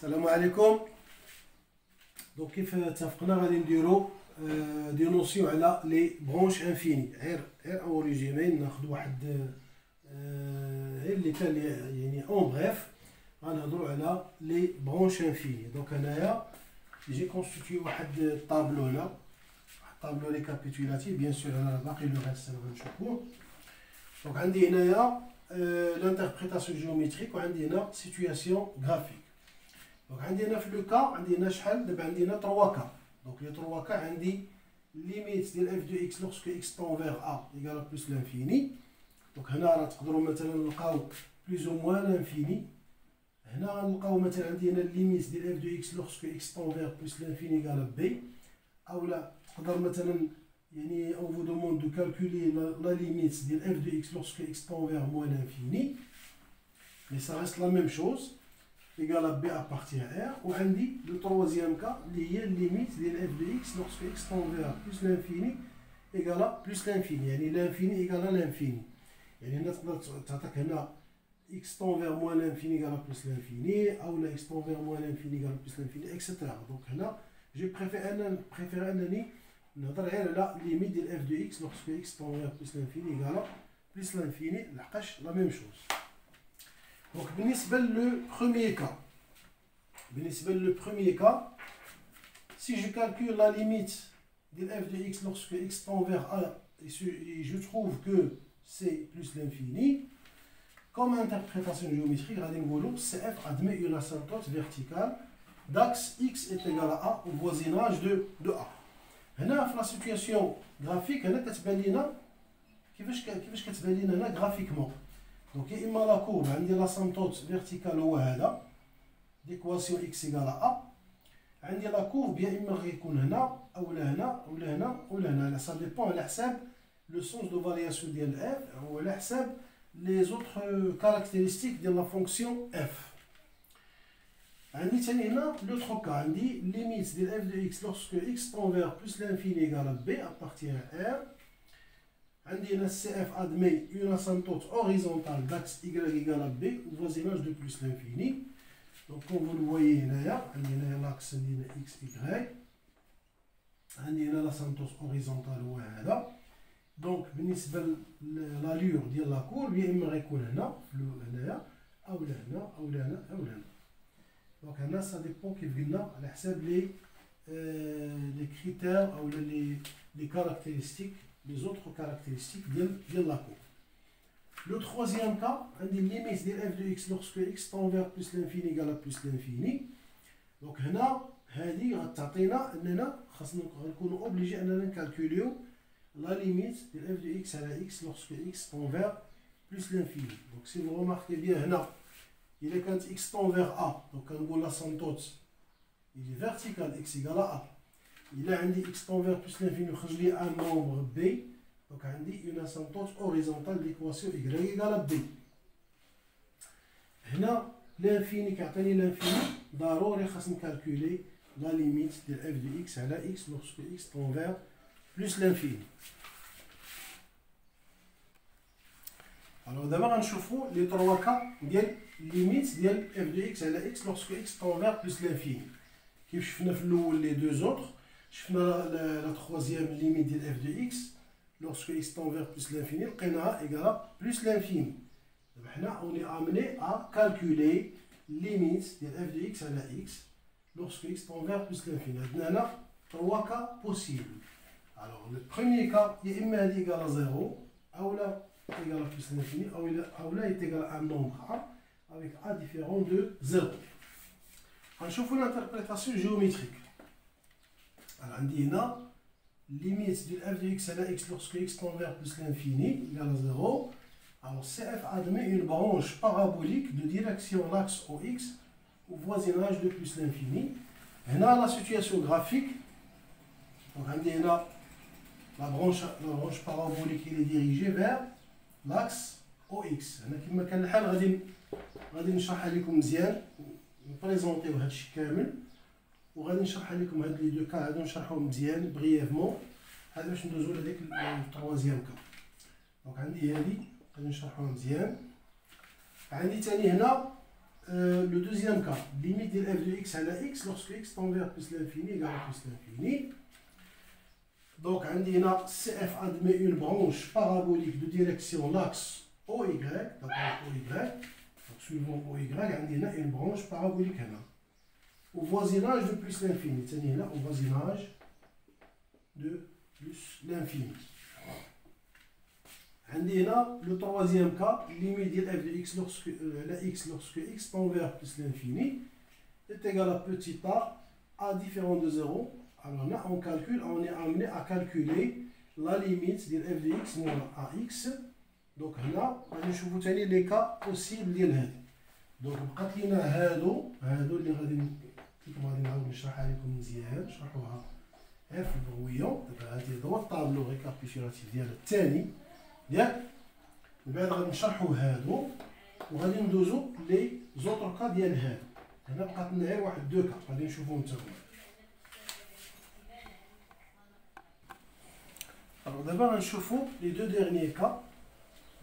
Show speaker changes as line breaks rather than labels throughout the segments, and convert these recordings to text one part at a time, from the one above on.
السلام عليكم. دونك كيف اتفقنا غادي نديرو دي نوسيون على لي برونش انفيني. غير اون ريزومي ناخذ واحد غير اللي كان يعني اون بريف غنهضروا على لي برونش انفيني. دونك هنايا جي كونستيتيو واحد الطابلو هنا، واحد الطابلو ريكابيتولاتيف بيان سور انا باقي لو هاد السنه غنشوفوه. دونك عندي هنايا l'interprétation géométrique وعندي هنا situation graphique. دونك عندي هنا في لو كا عندي هنا شحال دابا عندي هنا 3 كا. دونك لي 3 كا عندي ليميت ديال اف دو اكس لوغسكو اكس طون فيغ ا ايكال بلس لانفيني. دونك هنا راه تقدروا مثلا نلقاو بلوز او موان لانفيني. هنا غنلقاو مثلا عندي هنا ليميت ديال اف دو اكس لوغسكو اكس طون فيغ بلس لانفيني ايكال بي. اولا تقدر مثلا يعني on vous demande de calculer la limite de f de x lorsque x tend vers moins l'infini, mais ça reste la même chose, égale à b appartient à r. Ou on dit le troisième cas, il y a la limite de f de x lorsque x tend vers plus l'infini égale à plus l'infini, يعني l'infini égale à l'infini. يعني نقدر تعطيك هنا x tend vers moins l'infini égale à plus l'infini, ou la x tend vers moins l'infini égale à plus l'infini, etc. Donc هنا j'ai préféré أنني نهضر غير على ليميت ديال اف دو اكس لوغسكو اكس طون فيغ بلس لانفيني ايكالا بلس لانفيني لحقاش لا ميم شوز. دونك بالنسبه لو بروميير كا si je calcule la limite de f de x lorsque x tend vers a et je trouve que c'est plus l'infini, comme interprétation géométrique غادي نقولوا CF admet une asymptote verticale d'axe x est égal à a au voisinage de a. هنا في لا سيتوياسيون غرافيك هنا كتبان لينا كيفاش كتبان لينا هنا غرافيكمون. دونك يا اما لا كورب عندي لاسامبتوت فيرتيكال هو هذا ليكواسيون اكس ايكال ا، عندي لا كورب يا اما غيكون هنا اولا هنا اولا هنا اولا هنا، سا ديبون على حساب لو سونس دو فارياسيون ديال اف وعلى حساب لي زوطخ كاركتيرستيك ديال لا فونكسيون اف. عندي ثاني هنا لوطخ كا عندي ليميت ديال اف دو اكس لوغسكو اكس طون فيغ بلس لانفيني ايكال بي ابارتيان ار. عندي هنا سي اف ادمي اون اسامبتوت اوريزونتال داكس ايكال ايكال بي au voisinage de plus l'infini. دونك كوم فو لويي هنايا عندي هنايا لاكس عندي هنا اكس ايكغيك، عندي هنا لاسامبتوت اوريزونتال هو هذا. دونك بالنسبه لالور ديال لا كورب يا اما غيكون هنا هنايا اولا هنا اولا هنا اولا هنا. دونك هنا سا ديبون كيف قلنا على حساب لي كريتير او لي كاركتيرستيك لي زوطخ كاركتيرستيك ديال لا كورب. لو تروازيام كا عندي ليميت ديال اف دو اكس لوغسكو اكس طون فيغ بلس لانفيني ايكال بلس لانفيني. دونك هنا هادي غتعطينا اننا خاصنا غنكونو اوبليجي اننا نكالكوليو لا ليميت ديال اف دو اكس على اكس لوغسكو اكس طون فيغ بلس لانفيني. دونك سي فو روماركي بيان هنا إذا كانت x tend vers a دونك كنقول لاسامبتوت il est vertical x égale à a. إلا عندي x tend vers plus l'infini وخرج لي ان نومبر b دونك عندي اون اسامبتوت اوريزونتال ليكواسيون y égale b. هنا لانفيني كيعطيني لانفيني ضروري خاص نكالكولي لا ليميت ديال f de x على x لوغسكو x tend vers plus l'infini. Alors d'abord غنشوفوا لي 3 كا ديال ليميت ديال اف دو اكس على اكس لوغسكو اكس طون فيغ بلس لانفيني. كيف شفنا في الاول لي دو زوطخ شفنا لا تخوازيام ليميت ديال اف دو اكس لوغسكو اكس طون فيغ بلس لانفيني لقيناها ايكالا بلس لانفيني. دابا حنا اوني امني ا كالكولي ليميت ديال اف دو اكس على اكس لوغسكو اكس طون فيغ بلس لانفيني. عندنا هنا 3 كا بوسيبل. الوغ لو بروميير كا يا اما هادي ايكالا زيرو اولا égal à plus l'infini, ou là est égal à un nombre a avec a différent de 0. On va l'interprétation géométrique. Alors on dit là, limite de f de x à la x lorsque x tend vers plus l'infini égale à 0. Alors CF admet une branche parabolique de direction l'axe au x au voisinage de plus l'infini. Et là la situation graphique, donc on dit là, la branche parabolique elle est dirigée vers l'axe OX. أنا كما كان الحال غادي نشرحها لكم مزيان نبريزونطيو هادشي كامل وغادي نشرحها لكم هاد لي دو كا هادو نشرحهم مزيان بريفمون هذا باش ندوزو لهاديك التروازيام كا. دونك عندي هادي غادي نشرحوها مزيان. عندي تاني هنا le deuxième cas, limite de f de x à la x lorsque x tend vers plus l'infini égale à plus l'infini. Donc, on a CF admet une branche parabolique de direction l'axe OY, d'accord, OY. Donc, suivant OY, on a une branche parabolique là. Au voisinage de plus l'infini, c'est-à-dire là, au voisinage de plus l'infini. On a le troisième cas, limite de f de x lorsque x tend vers plus l'infini est égal à petit a différent de 0. Alors là, on est amené à calculer la limite de f de x moins ax. Donc là, on va نشوفوا les cas possibles ديال هذه. Donc بقات لنا هادو اللي غادي نعاود نشرحها لكم مزيان، نشرحوها غير في البرويون. دابا هذه هو الطابلو ريكابيتولاتيف ديال الثاني ياك. من بعد غادي نشرحوا هادو وغادي ندوزو لي زوطر كا ديال هادو. هنا بقات لنا غير واحد دو كا غادي نشوفوهم حتى هما. Alors d'abord, on va les deux derniers cas.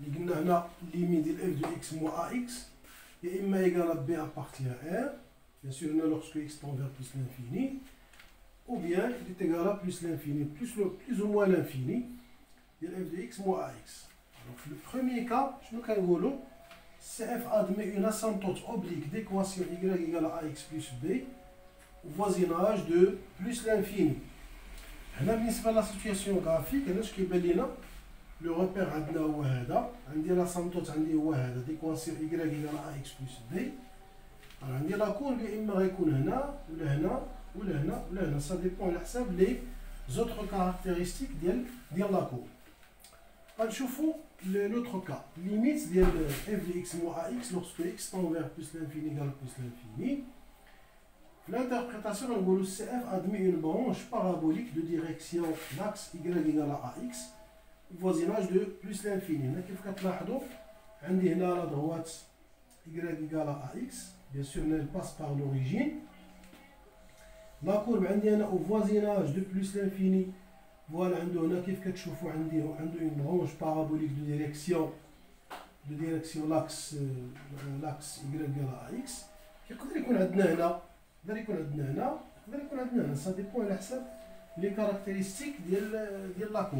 On a limite de f de x moins ax. Et m égale à b appartient à r. Bien sûr, lorsque x tend vers plus l'infini. Ou bien, il est égal à plus l'infini, plus ou moins l'infini. De f de x moins ax. Alors, le premier cas, je nous dis CF admet une asymptote oblique d'équation y égale à ax plus b au voisinage de plus l'infini. هنا بالنسبه للسيتوياسيون غرافيك هنا اش كيبان لينا لو ريبير عندنا هو هذا عندي لا سامتوت عندي هو هذا ديكواسيون y égale à x plus b عندي لا كورب يا اما غيكون هنا ولا هنا ولا هنا ولا هنا سا ديبون على حساب لي زوتر كاركتيرستيك ديال لا كورب. غنشوفوا لوتر كا ليميت ديال f de x moins ax lorsque x tend vers plus l'infini égale plus l'infini. L'interprétation, le CF admet une branche parabolique de direction l'axe y égale à ax, voisinage de plus l'infini. Comme vous voyez, on a la droite y égale à ax, bien sûr elle passe par l'origine. La courbe au voisinage de plus l'infini, voilà, on a une branche parabolique de direction l'axe y égale à ax. يقدر يكون عندنا هنا يقدر يكون عندنا هنا يقدر يكون عندنا هنا سا ديبون على حساب لي كاركتيرستيك ديال لاكو.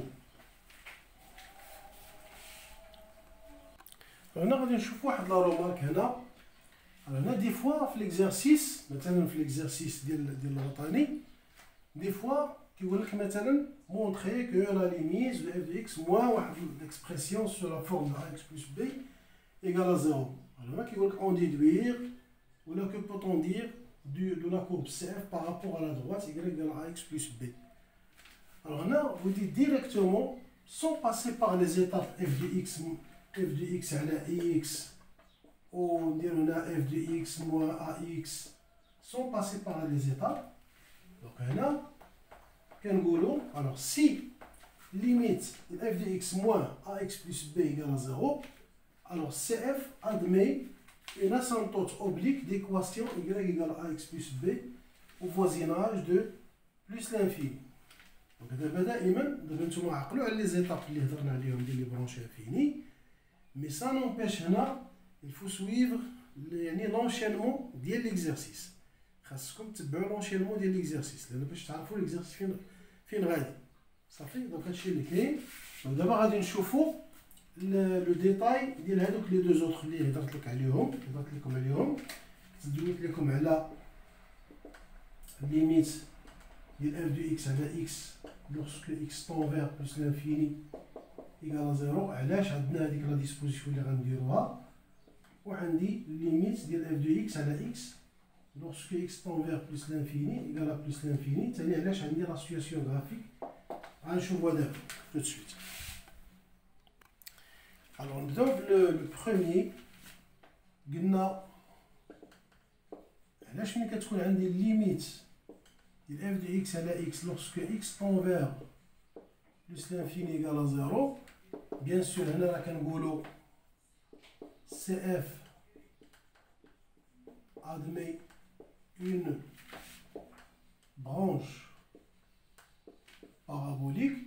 هنا غادي نشوف واحد لا رومارك هنا دي فوا في ليكزارسيس مثلا في ليكزارسيس ديال الوطني دي فوا كيقول لك مثلا مونطري كو لا ليميت دو اف دو اكس موان واحد ليكسبرسيون سور لا فورم دو اكس بلس بي ايغال ا زيرو. هنا كيقول لك اون ديدوير ولا que peut-on dire de la courbe CF par rapport à la droite y égale à x plus b. Alors là, vous dites directement, sans passer par les étapes f de x à la x, ou on dit on a f de x moins ax, sans passer par les étapes. Donc là, alors si limite f de x moins ax plus b égale à 0, alors CF admet une asymptote oblique d'équation y égale à x plus b au voisinage de plus l'infini. Donc دائما نتوما عقلوا على les étapes اللي هضرنا عليهم ديال لي برونش انفيني. Mais ça n'empêche هنا il faut suivre يعني l'enchaînement ديال l'exercice. خاصكم تتبعوا l'enchaînement ديال l'exercice لأن باش تعرفوا l'exercice فين غادي. صافي دونك هادشي اللي كاين. دابا غادي نشوفوا le détail ديال هذوك لي دو زوطر اللي هضرت لكم عليهم دويت لكم على limite ديال f de x على x lorsque x tend vers plus l'infini égale à 0. علاش عندنا هذيك لا ديسبوزيسيون اللي غنديروها وعندي limite ديال f de x على x lorsque x tend vers plus l'infini égale à plus l'infini. ثاني علاش عندي لا سيتوياسيون غرافيك غنشوفوها دابا tout de suite. Alors, donc le premier, قلنا علاش ملي كتكون عندي limite de f de x على x lorsque x tend vers plus l'infini égale à 0. Bien sûr, هنا راه كنقولوا CF admet une branche parabolique,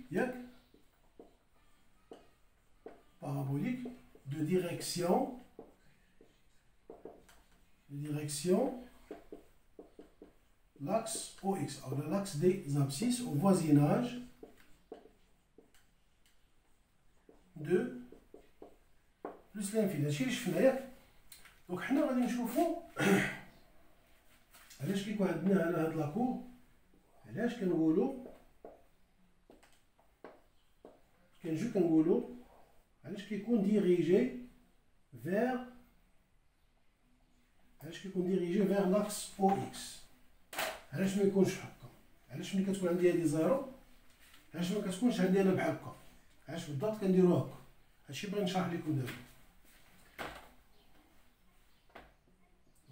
parabolique de direction direction l'axe OX, alors l'axe des abscisses au voisinage de plus l'infini. هادشي اللي شفنا ياك. دونك حنا غادي نشوفو علاش كيكون عندنا هنا هاد لاكور، علاش كنقولو علاش كيكون ديريجي vers l'axe OX. علاش ما يكونش هكا؟ علاش ملي كتكون عندي هادي زيرو علاش ما كتكونش عندي انا بحال هكا؟ علاش بالضبط كنديرو هكا؟ هادشي بغيت نشرح لكم دابا.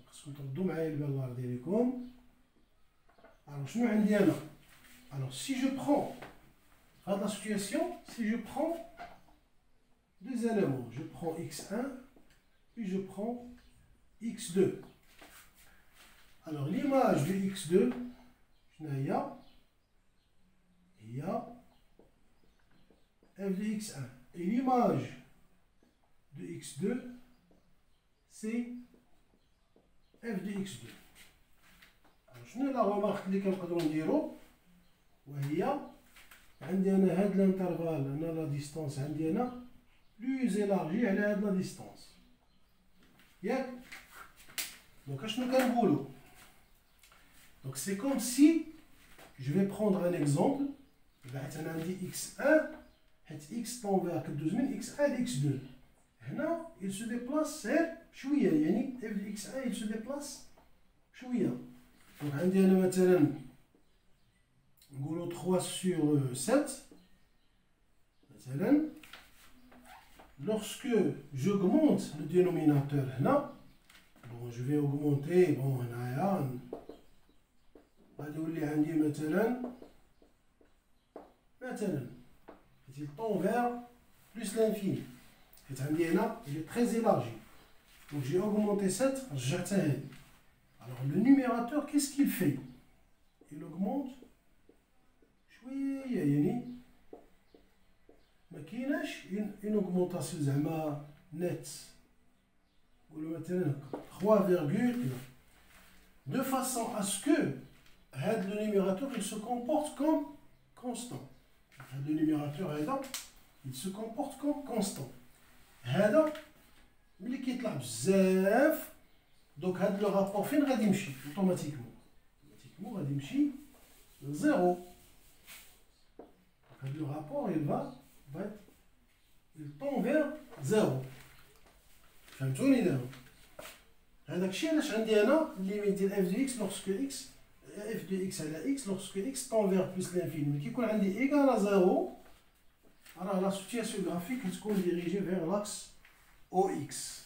خصكم تردوا معايا البال الله يرضي عليكم. Alors شنو عندي انا؟ Alors si je prends dans la situation, si je prends deux éléments, je prends x1 puis je prends x2. Alors l'image de x2, il y a f de x1. Et l'image de x2, c'est f de x2. Alors je la remarque اللي كنقدروا نديرو وهي عندي انا هاد الانترفال، انا لا ديستانس عندي انا بلوز élargi على هاد لا ديستانس ياك. دونك اشنو كنقولو؟ دونك سي كوم سي جو في بروندر ان اكزومبل. حيت انا عندي x1 حيت x طونفير كدوز من x1 ل x2. هنا il se déplace غير شويه، يعني f de x1 il se déplace شويه. دونك عندي انا مثلا نقولو 3 sur 7 مثلا. Lorsque j'augmente le dénominateur هنا، bon je vais augmenter، bon هنايا غادي يولي عندي مثلا il tend vers plus l'infini حيت عندي هنا il est très élargi. Donc j'ai augmenté 7 رجعتها هادي. Alors le numérateur qu'est-ce qu'il fait? Il augmente شويه، يعني ما كايناش اون اوغمونطاسيون زعما نت، نقولو مثلا 3, de façon à ce que هاد le numérateur il se comporte comme constant. هاد le numérateur هذا il se comporte comme constant. هذا ملي كيطلع بزاف دونك هاد لو رابور فين غادي يمشي؟ اوتوماتيكمون غادي يمشي لزيرو. هاد لو رابور il tend vers 0. فهمتوني دابا؟ هذاك الشيء علاش عندي انا ليميت ديال اف دو اكس لوغسكو اكس اف دو اكس على اكس لوغسكو اكس طون فيغ بلس لانفيني. ملي كيكون عندي ايكال ا 0 راه لا سيتياسيون غرافيك كتكون ديريجي فيغ لاكس او اكس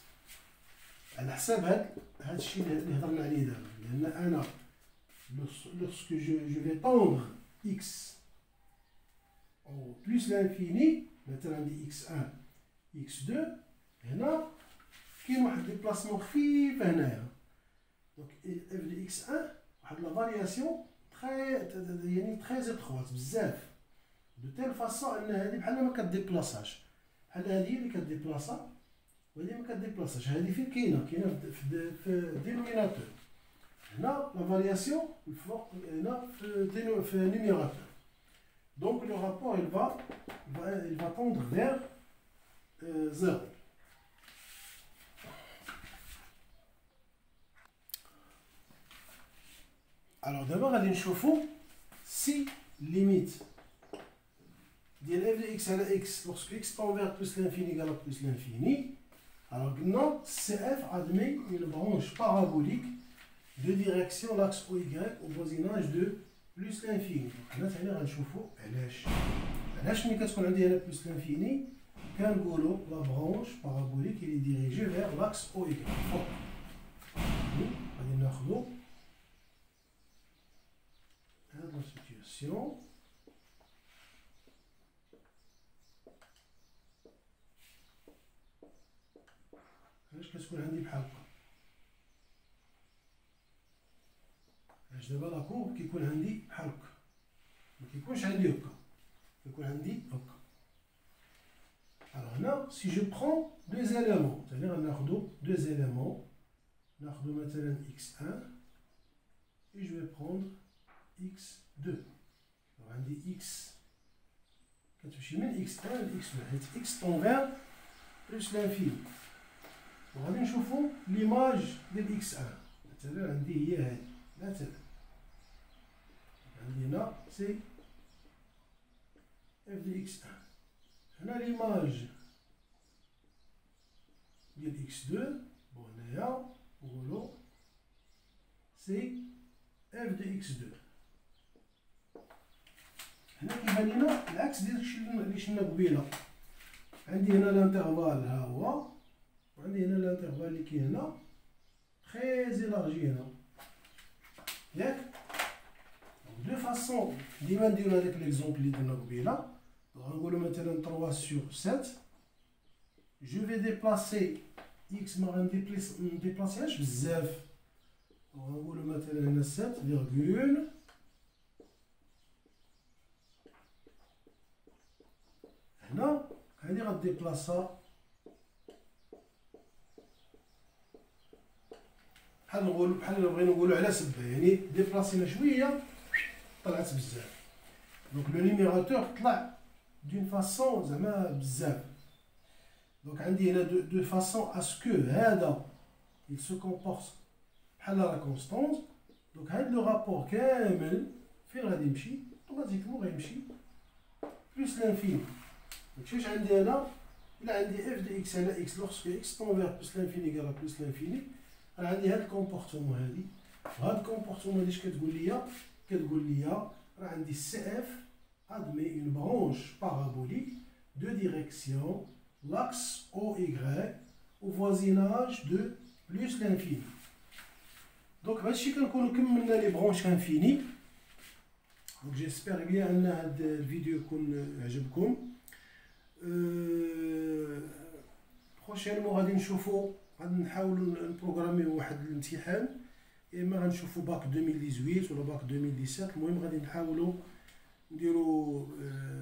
على حساب هاد الشيء اللي هضرنا عليه دابا. لان انا لوغسكو جو في طوندغ اكس او بلس لانفيني، مثلا عندي x1 x2 هنا كاين واحد ديبلاسمون خفيف هنايا. دونك اف دو x1 واحد لا فارياسيون يعني تري اتروات بزاف، دو تيل فاسون ان هادي بحال ما كديبلاساش، بحال هادي اللي كديبلاسا وهادي ما كديبلاساش. هادي فين كاينه في الدينوميناتور. هنا لا فارياسيون الفوق هنا في نيميراتور. Donc le rapport il va tendre vers 0. Alors d'abord غادي نشوفو si limite ديال f de x على x lorsque x tend vers plus l'infini égale à plus l'infini. Alors قلنا CF admet une branche parabolique de direction l'axe OY au voisinage de plus l'infini. هنا ثاني غنشوفو علاش ملي كتكون عندي هنا بلس لانفيني كنقولو لا برونش بارابوليك اللي ديريجي فيغ لاكس او ايكغيك. غادي ناخدو هاد لا سيتياسيون علاش كتكون عندي بحال هكا. علاش دابا لاكور كيكون عندي بحال هكا، ما كيكونش عندي هكا، كيكون عندي هكا. Alors هنا si je prends deux éléments، ثاني غناخدو deux éléments ناخذ مثلا x1 et je vais prendre x2. عندي x كتمشي من x1 ل x2 حيت x tend vers plus l'infini. وغادي نشوفو ليماج ديال x1 مثلا عندي هي هادي مثلا عندي هنا سي f ديال x1. هنا ليماج ديال x2 بون هنايا نقولو سي f دو x2. هنا كيبان لينا العكس ديال الشيء اللي شفنا قبيله. عندي هنا الانترفال ها هو وعندي هنا الانترفال اللي كاين هنا تري إلارجي هنا ياك. دو فاصون ديما نديرو هذاك ليكزومبل اللي درنا قبيله. غنقولو مثلا 3 sur 7. Je vais déplacer x ما غنديبلاسيهاش بزاف. غنقولو مثلا هنا 7 فيرغول هنا هادي غديبلاصا بحال بغينا نقولو على سبه، يعني ديبلاسينا شويه طلعت بزاف. دونك لو نيميراتور طلع دون فاصون زعما بزاف. دونك عندي هنا دو فاصون اسكو هذا il se comporte بحال لا كونستانت. دونك هاد لو رابور كامل فين غادي يمشي؟ اوتوماتيكمون غيمشي بلوس لانفيني. داكشي اش عندي انا؟ الا عندي اف دو اكس على اكس لوغسكو اكس طون فيغ بلوس لانفيني كاع بلوس لانفيني، راه عندي هاد الكومبورتمون هادي. وهاد الكومبورتمون هادي اش كتقول ليا؟ كتقول ليا راه عندي سي اف admet une branche parabolique de direction l'axe OY au voisinage de plus l'infini. Donc هادشي كنكونو كملنا لي برونش انفيني. دونك جيسبر بيان ان هاد الفيديو يكون عجبكم. بروشينمون غادي نشوفو غادي نحاولو نبروغراميو واحد الامتحان، يا اما غنشوفو باك 2018 ولا باك 2017. المهم غادي نحاولو نديرو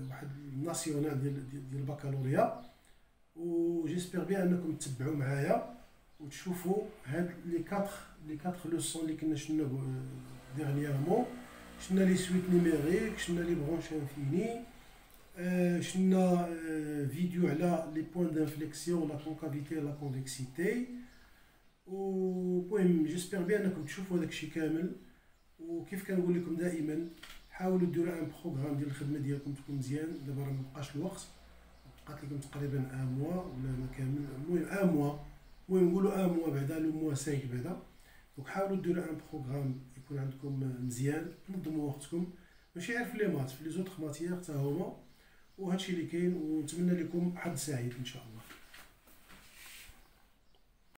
واحد الناسيونال ديال البكالوريا. و جيسبر بيان انكم تتبعوا معايا وتشوفوا هاد لي 4 لوسون اللي كنا شفنا ديرنييرمون. شفنا لي سويت نيميريك، شفنا لي برونش انفيني، شفنا فيديو على لي بوين دانفليكسيون لا كونكافيتي لا كونفكسيتي. المهم جيسبر بيان انكم تشوفوا داكشي كامل. وكيف كنقول لكم دائما حاولوا ديروا ان بروغرام ديال الخدمه ديالكم تكون مزيان. دابا راه مابقاش الوقت، بقات لكم تقريبا ان موا ولا ما كامل، المهم ان موا، المهم نقولوا ان موا بعدا لو موا 5 بعدا. دونك حاولوا ديروا ان بروغرام يكون عندكم مزيان، تنظموا وقتكم ماشي غير في لي مات، في لي زوطخ ماتيير حتى هما. وهادشي اللي كاين، ونتمنى لكم حظ سعيد ان شاء الله.